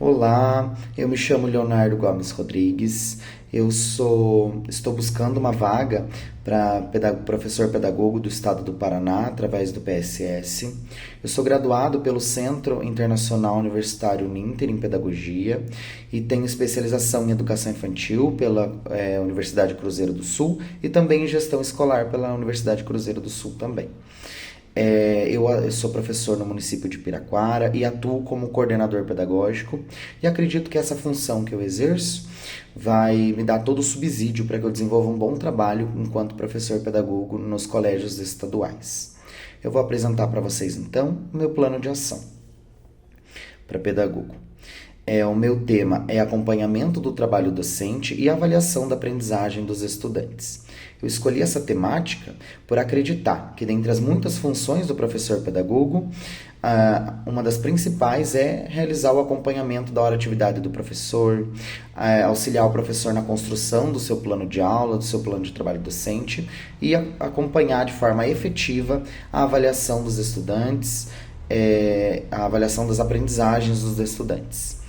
Olá, eu me chamo Leonardo Gomes Rodrigues. Estou buscando uma vaga para professor pedagogo do estado do Paraná através do PSS. Eu sou graduado pelo Centro Internacional Universitário Uninter em Pedagogia e tenho especialização em Educação Infantil pela Universidade Cruzeiro do Sul e também em Gestão Escolar pela Universidade Cruzeiro do Sul também. Eu sou professor no município de Piraquara e atuo como coordenador pedagógico e acredito que essa função que eu exerço vai me dar todo o subsídio para que eu desenvolva um bom trabalho enquanto professor pedagogo nos colégios estaduais. Eu vou apresentar para vocês então o meu plano de ação para pedagogo. O meu tema é acompanhamento do trabalho docente e avaliação da aprendizagem dos estudantes. Eu escolhi essa temática por acreditar que, dentre as muitas funções do professor pedagogo, uma das principais é realizar o acompanhamento da hora-atividade do professor, auxiliar o professor na construção do seu plano de aula, do seu plano de trabalho docente e acompanhar de forma efetiva a avaliação dos estudantes, a avaliação das aprendizagens dos estudantes.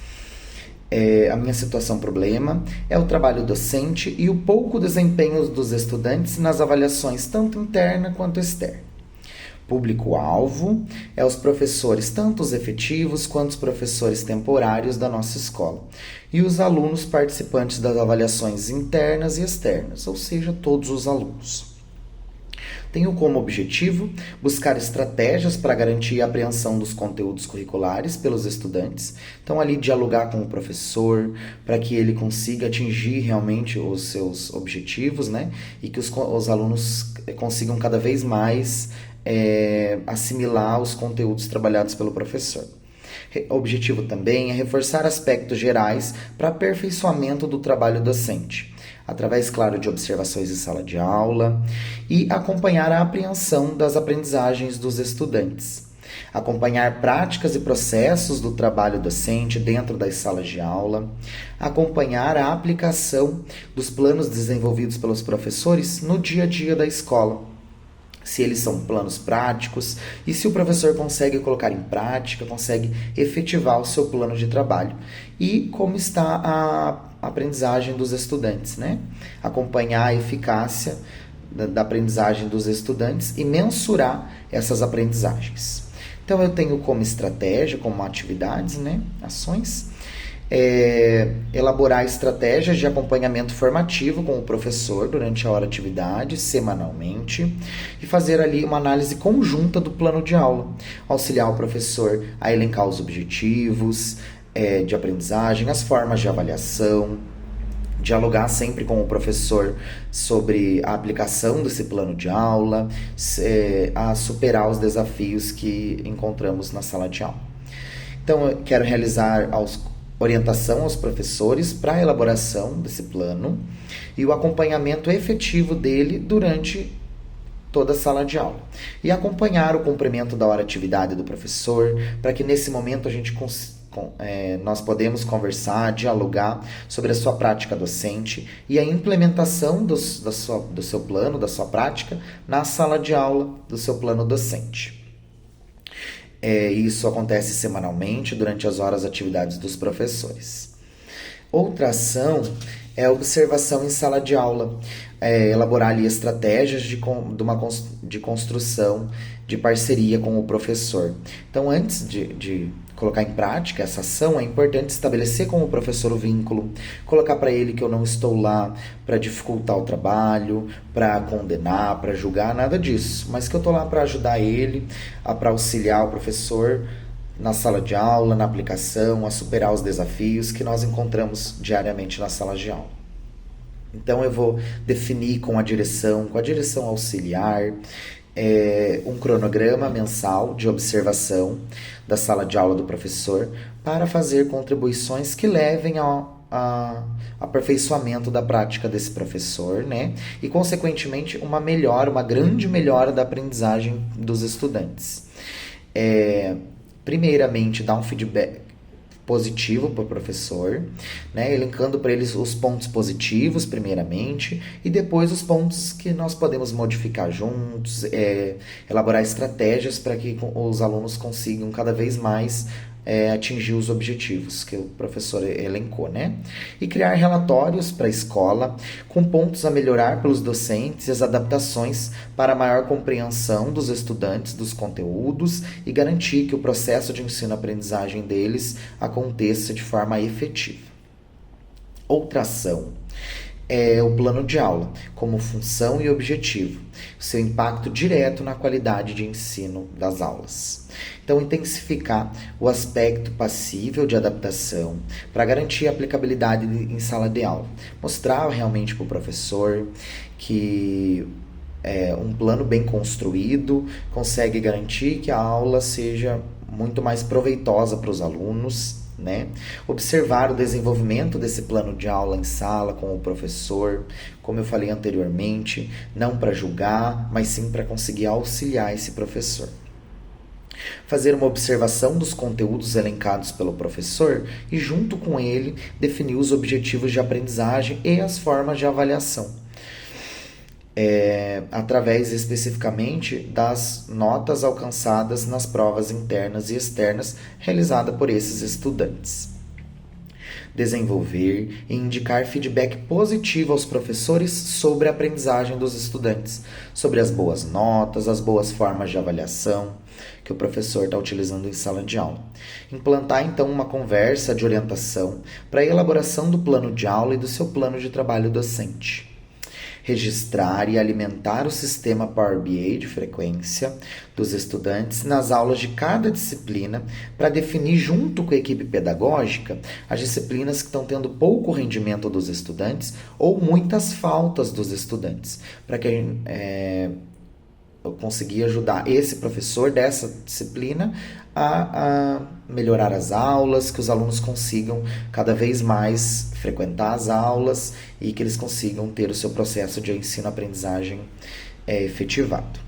A minha situação problema é o trabalho docente e o pouco desempenho dos estudantes nas avaliações tanto interna quanto externa. Público-alvo é os professores, tanto os efetivos quanto os professores temporários da nossa escola, e os alunos participantes das avaliações internas e externas, ou seja, todos os alunos. Tenho como objetivo buscar estratégias para garantir a apreensão dos conteúdos curriculares pelos estudantes. Então, ali dialogar com o professor para que ele consiga atingir realmente os seus objetivos, né? E que os alunos consigam cada vez mais assimilar os conteúdos trabalhados pelo professor. O objetivo também é reforçar aspectos gerais para aperfeiçoamento do trabalho docente, através, claro, de observações em sala de aula e acompanhar a apreensão das aprendizagens dos estudantes. Acompanhar práticas e processos do trabalho docente dentro das salas de aula, acompanhar a aplicação dos planos desenvolvidos pelos professores no dia a dia da escola, se eles são planos práticos e se o professor consegue colocar em prática, consegue efetivar o seu plano de trabalho e como está a aprendizagem dos estudantes, né? Acompanhar a eficácia da aprendizagem dos estudantes e mensurar essas aprendizagens. Então eu tenho como estratégia, como atividades, né? Ações, elaborar estratégias de acompanhamento formativo com o professor durante a hora atividade, semanalmente, e fazer ali uma análise conjunta do plano de aula, auxiliar o professor a elencar os objetivos de aprendizagem, as formas de avaliação, dialogar sempre com o professor sobre a aplicação desse plano de aula, a superar os desafios que encontramos na sala de aula. Então, eu quero realizar orientação aos professores para a elaboração desse plano e o acompanhamento efetivo dele durante toda a sala de aula. E acompanhar o cumprimento da hora-atividade do professor, para que nesse momento nós podemos conversar, dialogar sobre a sua prática docente e a implementação do seu plano, da sua prática, na sala de aula do seu plano docente. Isso acontece semanalmente durante as horas atividades dos professores. Outra ação é a observação em sala de aula, elaborar ali estratégias de construção de parceria com o professor. Então, antes de colocar em prática essa ação, é importante estabelecer com o professor o vínculo, colocar para ele que eu não estou lá para dificultar o trabalho, para condenar, para julgar, nada disso, mas que eu estou lá para ajudar ele, para auxiliar o professor na sala de aula, na aplicação, a superar os desafios que nós encontramos diariamente na sala de aula. Então eu vou definir com a direção auxiliar, um cronograma mensal de observação da sala de aula do professor para fazer contribuições que levem ao aperfeiçoamento da prática desse professor, né? E, consequentemente, uma grande melhora da aprendizagem dos estudantes. Primeiramente, dar um feedback positivo para o professor, né, elencando para eles os pontos positivos primeiramente e depois os pontos que nós podemos modificar juntos, elaborar estratégias para que os alunos consigam cada vez mais atingir os objetivos que o professor elencou, né? E criar relatórios para a escola com pontos a melhorar pelos docentes e as adaptações para maior compreensão dos estudantes dos conteúdos e garantir que o processo de ensino-aprendizagem deles aconteça de forma efetiva. Outra ação é o plano de aula, como função e objetivo, seu impacto direto na qualidade de ensino das aulas. Então, intensificar o aspecto passível de adaptação para garantir a aplicabilidade em sala de aula. Mostrar realmente para o professor que um plano bem construído consegue garantir que a aula seja muito mais proveitosa para os alunos, né? Observar o desenvolvimento desse plano de aula em sala com o professor, como eu falei anteriormente, não para julgar, mas sim para conseguir auxiliar esse professor. Fazer uma observação dos conteúdos elencados pelo professor e, junto com ele, definir os objetivos de aprendizagem e as formas de avaliação. Através especificamente das notas alcançadas nas provas internas e externas realizadas por esses estudantes. Desenvolver e indicar feedback positivo aos professores sobre a aprendizagem dos estudantes, sobre as boas notas, as boas formas de avaliação que o professor está utilizando em sala de aula. Implantar, então, uma conversa de orientação para a elaboração do plano de aula e do seu plano de trabalho docente. Registrar e alimentar o sistema Power BI de frequência dos estudantes nas aulas de cada disciplina para definir junto com a equipe pedagógica as disciplinas que estão tendo pouco rendimento dos estudantes ou muitas faltas dos estudantes, para que eu conseguir ajudar esse professor dessa disciplina a melhorar as aulas, que os alunos consigam cada vez mais frequentar as aulas e que eles consigam ter o seu processo de ensino-aprendizagem efetivado.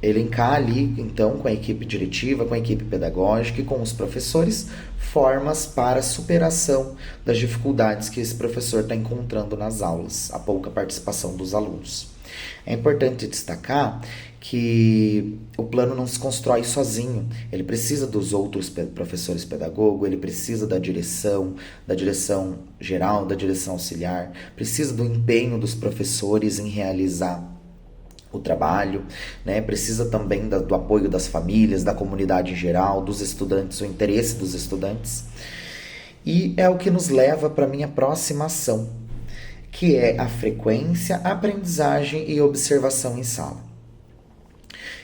Elencar ali, então, com a equipe diretiva, com a equipe pedagógica e com os professores, formas para superação das dificuldades que esse professor está encontrando nas aulas, a pouca participação dos alunos. É importante destacar que o plano não se constrói sozinho, ele precisa dos outros professores pedagogos, ele precisa da direção geral, da direção auxiliar, precisa do empenho dos professores em realizar o trabalho, né? Precisa também do apoio das famílias, da comunidade em geral, dos estudantes, o interesse dos estudantes. E é o que nos leva para a minha próxima ação, que é a frequência, aprendizagem e observação em sala.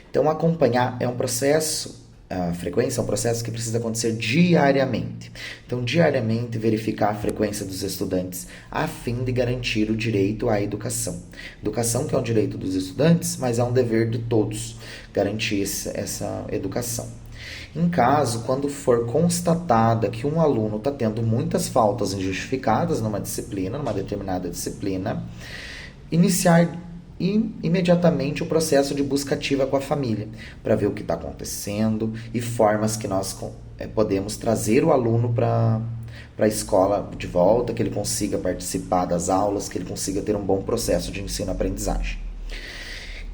Então, acompanhar é um processo, a frequência é um processo que precisa acontecer diariamente. Então, diariamente, verificar a frequência dos estudantes a fim de garantir o direito à educação. Educação que é um direito dos estudantes, mas é um dever de todos garantir essa educação. Em caso, quando for constatada que um aluno está tendo muitas faltas injustificadas numa determinada disciplina, iniciar imediatamente o processo de busca ativa com a família, para ver o que está acontecendo e formas que nós podemos trazer o aluno para a escola de volta, que ele consiga participar das aulas, que ele consiga ter um bom processo de ensino-aprendizagem.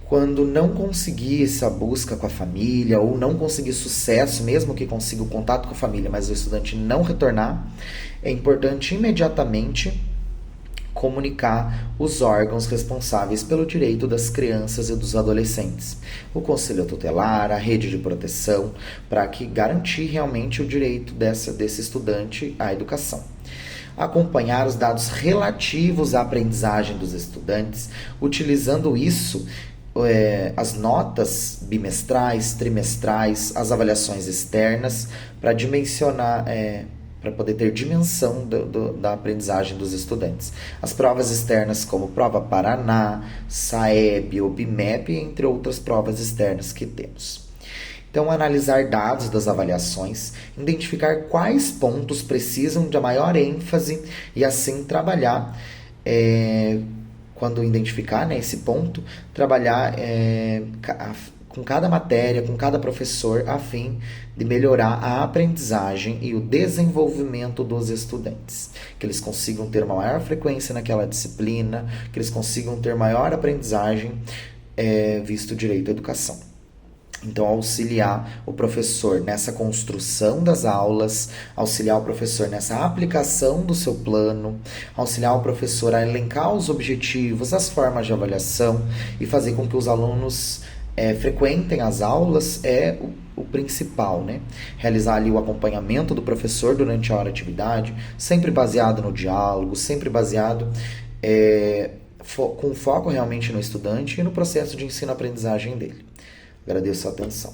Quando não conseguir essa busca com a família ou não conseguir sucesso, mesmo que consiga o contato com a família, mas o estudante não retornar, é importante imediatamente comunicar os órgãos responsáveis pelo direito das crianças e dos adolescentes, o Conselho Tutelar, a rede de proteção, para que garantir realmente o direito desse estudante à educação. Acompanhar os dados relativos à aprendizagem dos estudantes, utilizando isso, as notas bimestrais, trimestrais, as avaliações externas, para dimensionar, para poder ter dimensão da aprendizagem dos estudantes. As provas externas como Prova Paraná, SAEB, ou BIMEP, entre outras provas externas que temos. Então, analisar dados das avaliações, identificar quais pontos precisam de maior ênfase e assim trabalhar, quando identificar esse ponto, trabalhar com cada matéria, com cada professor, a fim de melhorar a aprendizagem e o desenvolvimento dos estudantes. Que eles consigam ter uma maior frequência naquela disciplina, que eles consigam ter maior aprendizagem, visto o direito à educação. Então, auxiliar o professor nessa construção das aulas, auxiliar o professor nessa aplicação do seu plano, auxiliar o professor a elencar os objetivos, as formas de avaliação e fazer com que os alunos frequentem as aulas é o principal, né? Realizar ali o acompanhamento do professor durante a hora de atividade, sempre baseado no diálogo, sempre baseado com foco realmente no estudante e no processo de ensino-aprendizagem dele. Agradeço a atenção.